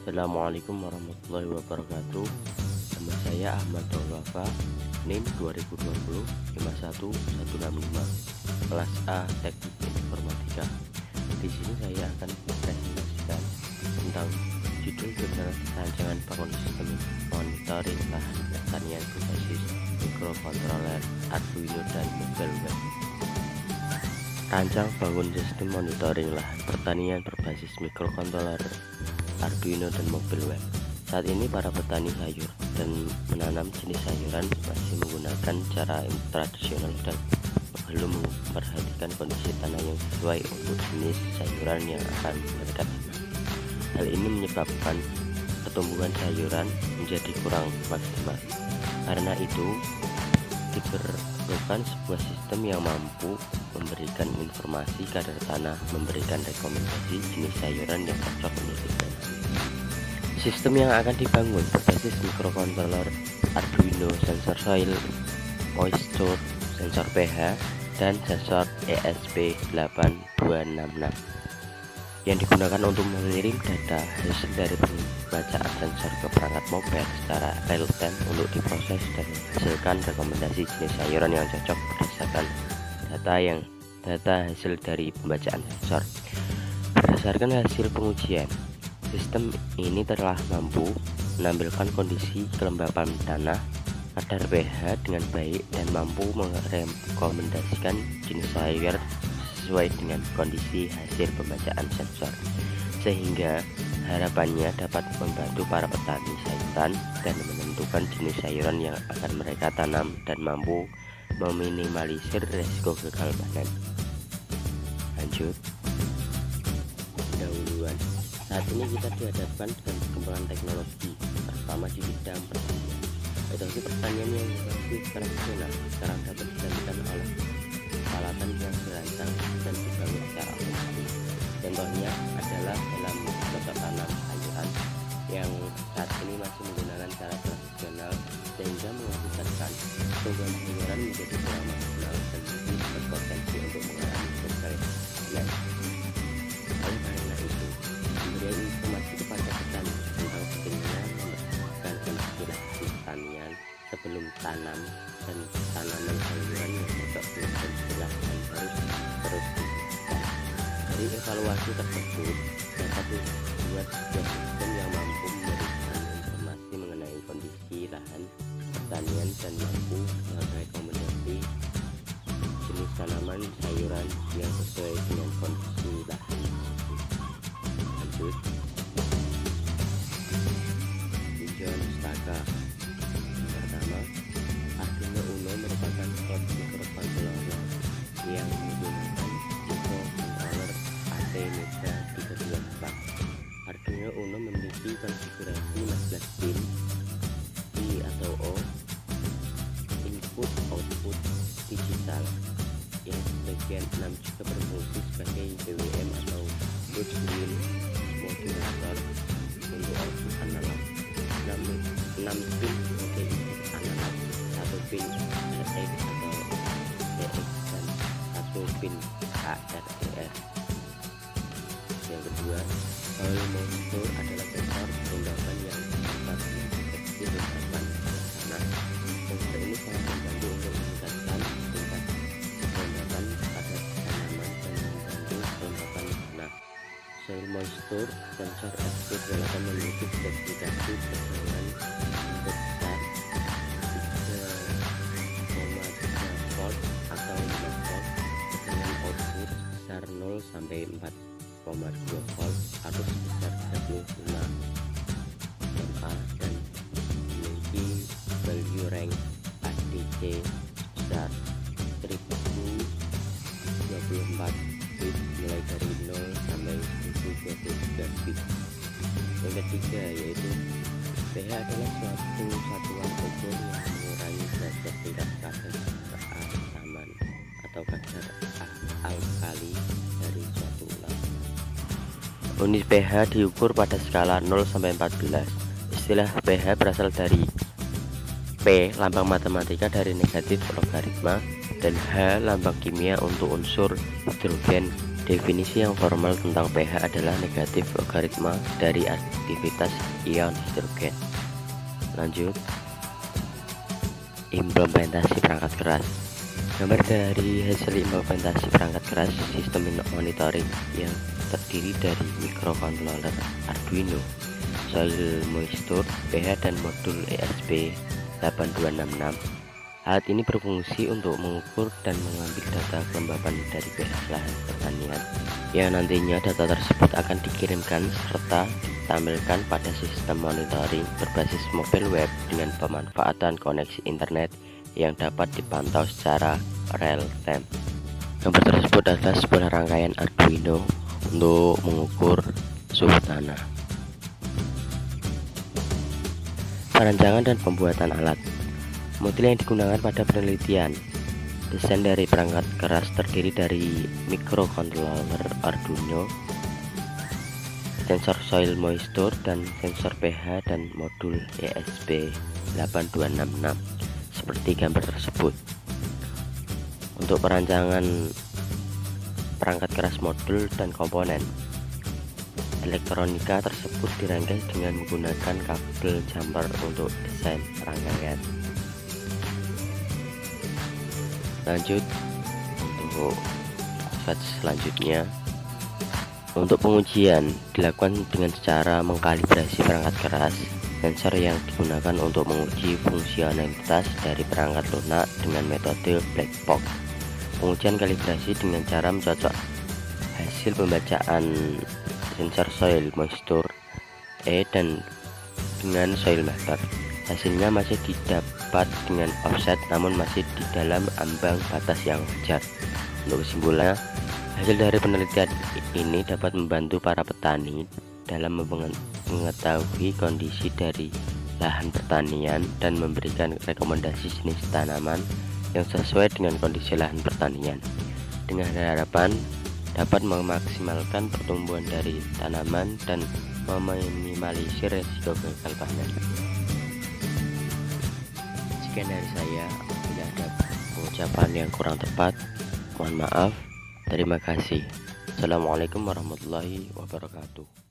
Assalamualaikum warahmatullahi wabarakatuh. Nama saya Ahmad Dolwafa, NIM 2020 51165, kelas A Teknik Informatika. Di sini saya akan mempresentasikan tentang judul jurnal rancangan bangun sistem monitoring lahan pertanian berbasis mikrokontroler Arduino dan mobile web. Rancang bangun sistem monitoring lahan pertanian berbasis mikrokontroler Arduino dan mobile web. Saat ini para petani sayur dan menanam jenis sayuran masih menggunakan cara tradisional dan belum memperhatikan kondisi tanah yang sesuai untuk jenis sayuran yang akan mereka tanam. Hal ini menyebabkan pertumbuhan sayuran menjadi kurang maksimal. Karena itu, diperlukan sebuah sistem yang mampu memberikan informasi kadar tanah, memberikan rekomendasi jenis sayuran yang cocok untuk ditanam. Sistem yang akan dibangun berbasis mikrokontroler Arduino, sensor soil moisture, sensor pH, dan sensor ESP8266 yang digunakan untuk mengirim data hasil dari pembacaan sensor ke perangkat mobile secara real time untuk diproses dan menghasilkan rekomendasi jenis sayuran yang cocok berdasarkan data hasil dari pembacaan sensor. Berdasarkan hasil pengujian, sistem ini telah mampu menampilkan kondisi kelembapan tanah, kadar pH dengan baik, dan mampu merekomendasikan jenis sayur sesuai dengan kondisi hasil pembacaan sensor, sehingga harapannya dapat membantu para petani sayuran dan menentukan jenis sayuran yang akan mereka tanam dan mampu meminimalisir resiko gagal panen. Lanjut. Pendahuluan. Saat ini kita dihadapkan dengan perkembangan teknologi, terutama di bidang pertanian. Metode pertanian yang masih tradisional sekarang dapat digantikan oleh peralatan yang dirancang dan dibangun secara otomatis. Contohnya adalah dalam cocok tanam sayuran yang saat ini masih menggunakan cara tradisional, sehingga mengakibatkan pertumbuhan sayuran menjadi kurang maksimal dan lebih berpotensi untuk mengalami gagal panen. Oleh karena itu, memberikan informasi kepada petani tentang pentingnya memperhatikan kondisi lahan pertanian sebelum tanam dan tanaman sayuran yang cocok dengan kondisi lahan harus terus dilakukan. Dari evaluasi tersebut dapat dibuat sebuah sistem yang mampu memberikan informasi mengenai kondisi lahan pertanian dan mampu merekomendasi jenis tanaman sayuran yang sesuai dengan kondisi lahan. Lanjut. Tinjauan pustaka. Yang pertama, Arduino Uno merupakan slot mikrokontroler yang menggunakan mikrokontroler ATmega 324. Arduino Uno memiliki konfigurasi 16 pin I atau O, input output digital, yang sebagian 6 juga berfungsi sebagai BWM atau Bridge Wheel modulator untuk output analog. 6 pin sebagai input analog, 1 pin RX atau DX, dan 1 pin ARDR. Yang kedua, soil moisture adalah sensor kelembapan yang dapat mendeteksi kelembapan tanah. Sensor ini sangat membantu untuk meningkatkan tingkat kelembapan pada tanaman dan membantu kelembapan tanah. Soil moisture sensor SP28 memiliki spesifikasi tegangan besar 3,3 volt atau 5 volt, tegangan output besar 0 sampai 4,2 volt, arus sebesar 35 mA, dan memiliki value range ADC sebesar 1024 bit mulai dari 0 sampai 1023 bit. Yang ketiga yaitu pH adalah suatu satuan ukur yang mengurangi derajat tingkat kadar keasaman atau kadar alkali dari suatu ulang. Unit pH diukur pada skala 0 sampai 14. Istilah pH berasal dari P, lambang matematika dari negatif logaritma, dan H, lambang kimia untuk unsur hidrogen Definisi yang formal tentang pH adalah negatif logaritma dari aktivitas ion hidrogen. Lanjut, implementasi perangkat keras. Gambar dari hasil implementasi perangkat keras sistem monitoring yang terdiri dari microcontroller Arduino, soil moisture, pH, dan modul ESP8266. Alat ini berfungsi untuk mengukur dan mengambil data kelembapan dari pH lahan pertanian, yang nantinya data tersebut akan dikirimkan serta ditampilkan pada sistem monitoring berbasis mobile web dengan pemanfaatan koneksi internet yang dapat dipantau secara real time. Gambar tersebut adalah sebuah rangkaian Arduino untuk mengukur suhu tanah. Perancangan dan pembuatan alat. Model yang digunakan pada penelitian. Desain dari perangkat keras terdiri dari microcontroller Arduino, sensor soil moisture, dan sensor pH, dan modul ESP8266 seperti gambar tersebut. Untuk perancangan perangkat keras modul dan komponen, elektronika tersebut dirangkai dengan menggunakan kabel jumper untuk desain rangkaian. Lanjut untuk slide selanjutnya. Untuk pengujian dilakukan dengan cara mengkalibrasi perangkat keras. Sensor yang digunakan untuk menguji fungsionalitas dari perangkat lunak dengan metode black box. Pengujian kalibrasi dengan cara mencocok hasil pembacaan sensor soil moisture dan dengan soil meter. Hasilnya masih didapat dengan offset namun masih di dalam ambang batas yang wajar. Untuk kesimpulannya, hasil dari penelitian ini dapat membantu para petani dalam mengetahui kondisi dari lahan pertanian dan memberikan rekomendasi jenis tanaman yang sesuai dengan kondisi lahan pertanian, dengan harapan dapat memaksimalkan pertumbuhan dari tanaman dan meminimalisir resiko gagal panen. Sekian dari saya. Bila ada pengucapan yang kurang tepat, mohon maaf. Terima kasih. Assalamualaikum warahmatullahi wabarakatuh.